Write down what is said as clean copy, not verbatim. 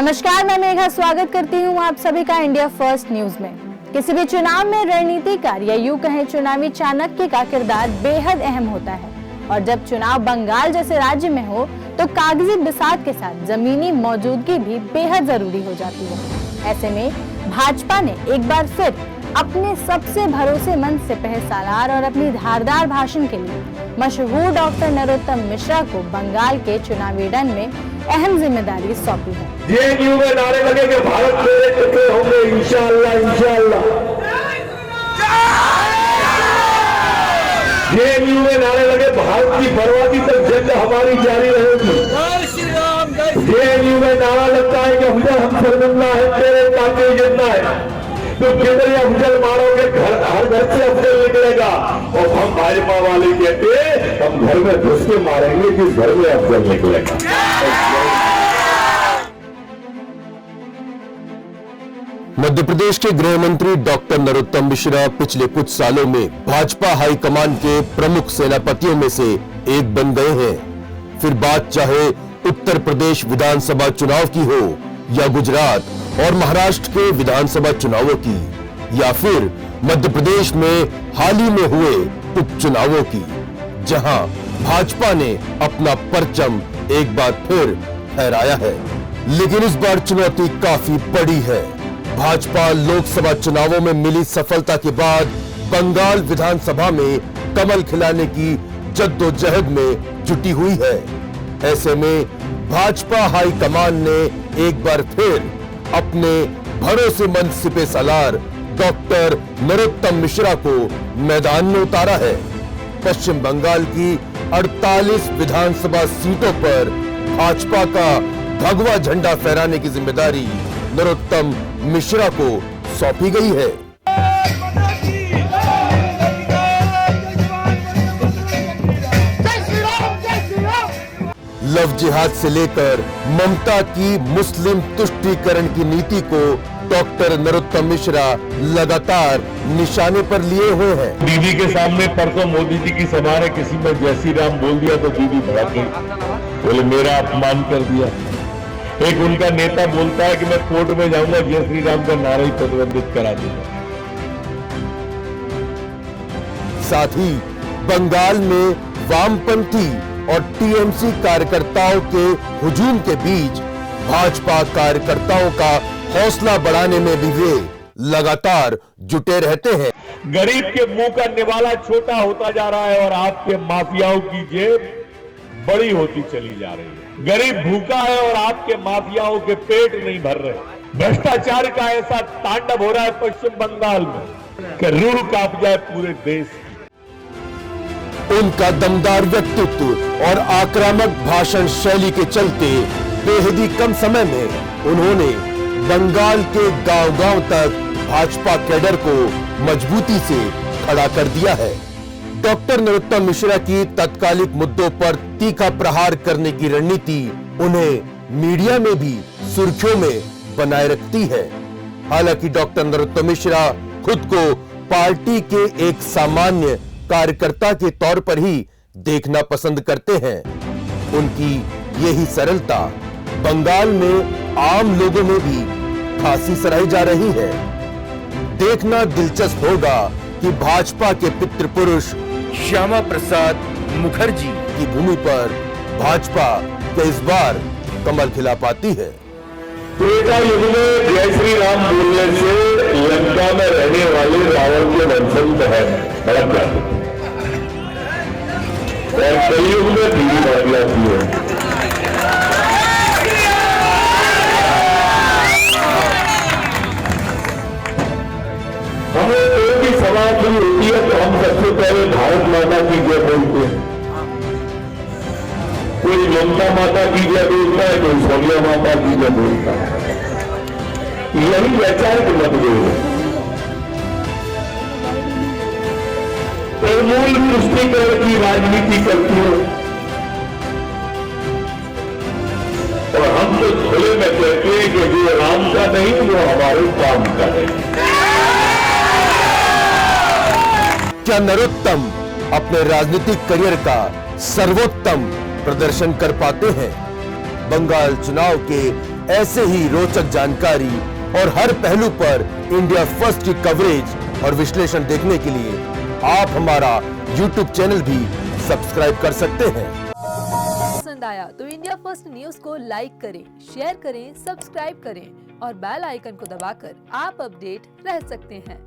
नमस्कार, मैं मेघा स्वागत करती हूं आप सभी का इंडिया फर्स्ट न्यूज में। किसी भी चुनाव में रणनीतिकार या यूं कहें चुनावी चाणक्य का किरदार बेहद अहम होता है और जब चुनाव बंगाल जैसे राज्य में हो तो कागजी बिसात के साथ जमीनी मौजूदगी भी बेहद जरूरी हो जाती है। ऐसे में भाजपा ने एक बार फिर अपने सबसे भरोसेमंद सिपहसालार और अपनी धारदार भाषण के लिए मशहूर डॉक्टर नरोत्तम मिश्रा को बंगाल के चुनावी रण में अहम जिम्मेदारी सौंपी है। जेएनयू में नारे लगे कि भारत मेरे टुकड़े होंगे, इंशाअल्लाह इंशाअल्लाह। जेएनयू में नारे लगे भारत की बर्बादी तक जंग हमारी जारी रहेगी। जेएनयू में नारा लगता है कि अफजल हम सरगंदा है, तेरे ताके जितना है तो किधर अफजल मारोगे, हर घर से अफजल निकलेगा। और हम भाजपा वाले कहते हम घर में घुस के मारेंगे जिस घर में अफजल निकलेगा। मध्य प्रदेश के गृह मंत्री डॉक्टर नरोत्तम मिश्रा पिछले कुछ सालों में भाजपा हाईकमान के प्रमुख सेनापतियों में से एक बन गए हैं। फिर बात चाहे उत्तर प्रदेश विधानसभा चुनाव की हो या गुजरात और महाराष्ट्र के विधानसभा चुनावों की या फिर मध्य प्रदेश में हाल ही में हुए उपचुनावों की, जहां भाजपा ने अपना परचम एक बार फिर फहराया है। लेकिन इस बार चुनौती काफी बड़ी है। भाजपा लोकसभा चुनावों में मिली सफलता के बाद बंगाल विधानसभा में कमल खिलाने की जद्दोजहद में जुटी हुई है। ऐसे में भाजपा हाईकमान ने एक बार फिर अपने भरोसेमंद सिपहसालार डॉक्टर नरोत्तम मिश्रा को मैदान में उतारा है। पश्चिम बंगाल की 48 विधानसभा सीटों पर भाजपा का भगवा झंडा फहराने की जिम्मेदारी नरोत्तम मिश्रा को सौंपी गई है। लव जिहाद से लेकर ममता की मुस्लिम तुष्टीकरण की नीति को डॉक्टर नरोत्तम मिश्रा लगातार निशाने पर लिए हुए हैं। दीदी के सामने परसों मोदी जी की सभा में किसी ने जय श्री राम बोल दिया तो दीदी भड़की, बोले मेरा अपमान कर दिया। एक उनका नेता बोलता है कि मैं कोर्ट में जाऊंगा, जय श्री राम का नारा ही प्रतिबंधित करा दूंगा। साथ ही बंगाल में वामपंथी और टीएमसी कार्यकर्ताओं के हुजूम के बीच भाजपा कार्यकर्ताओं का हौसला बढ़ाने में भी वे लगातार जुटे रहते हैं। गरीब के मुंह का निवाला छोटा होता जा रहा है और आपके माफियाओं की जेब बड़ी होती चली जा रही है। गरीब भूखा है और आपके माफियाओं के पेट नहीं भर रहे। भ्रष्टाचार का ऐसा तांडव हो रहा है पश्चिम बंगाल में कि रूह कांप जाए पूरे देश। उनका दमदार व्यक्तित्व और आक्रामक भाषण शैली के चलते बेहद ही कम समय में उन्होंने बंगाल के गांव-गांव तक भाजपा कैडर को मजबूती से खड़ा कर दिया है। डॉक्टर नरोत्तम मिश्रा की तत्कालिक मुद्दों पर तीखा प्रहार करने की रणनीति उन्हें मीडिया में भी सुर्खियों में बनाए रखती है। हालांकि डॉक्टर नरोत्तम मिश्रा खुद को पार्टी के एक सामान्य कार्यकर्ता के तौर पर ही देखना पसंद करते हैं। उनकी यही सरलता बंगाल में आम लोगों में भी खासी सराही जा रही है। देखना दिलचस्प होगा कि भाजपा के पितृ पुरुष श्यामा प्रसाद मुखर्जी की भूमि पर भाजपा इस बार कमल खिला पाती है। त्रेता युग में जय श्री राम बोलने से लंका में रहने वाले रावण के वंशज भड़क जाते और कलयुग में धीरे भड़क जाती है। हमें कोई भी सवाल शुरू होती है तो हम सबसे पहले भारत माता की जय बोलते हैं। कोई ममता माता की जय बोलता है, कोई सोनिया माता की जय बोलता है। यही वैचारिक मतभेद है। मूल तुष्टीकरण की राजनीति करती है और हम तो खुले में कहते हैं कि जो राम का नहीं वो हमारे काम का नहीं। क्या नरोत्तम अपने राजनीतिक करियर का सर्वोत्तम प्रदर्शन कर पाते हैं? बंगाल चुनाव के ऐसे ही रोचक जानकारी और हर पहलू पर इंडिया फर्स्ट की कवरेज और विश्लेषण देखने के लिए आप हमारा YouTube चैनल भी सब्सक्राइब कर सकते हैं। पसंद आया तो इंडिया फर्स्ट न्यूज को लाइक करें, शेयर करें, सब्सक्राइब करें और बेल आइकन को दबाकर आप अपडेट रह सकते हैं।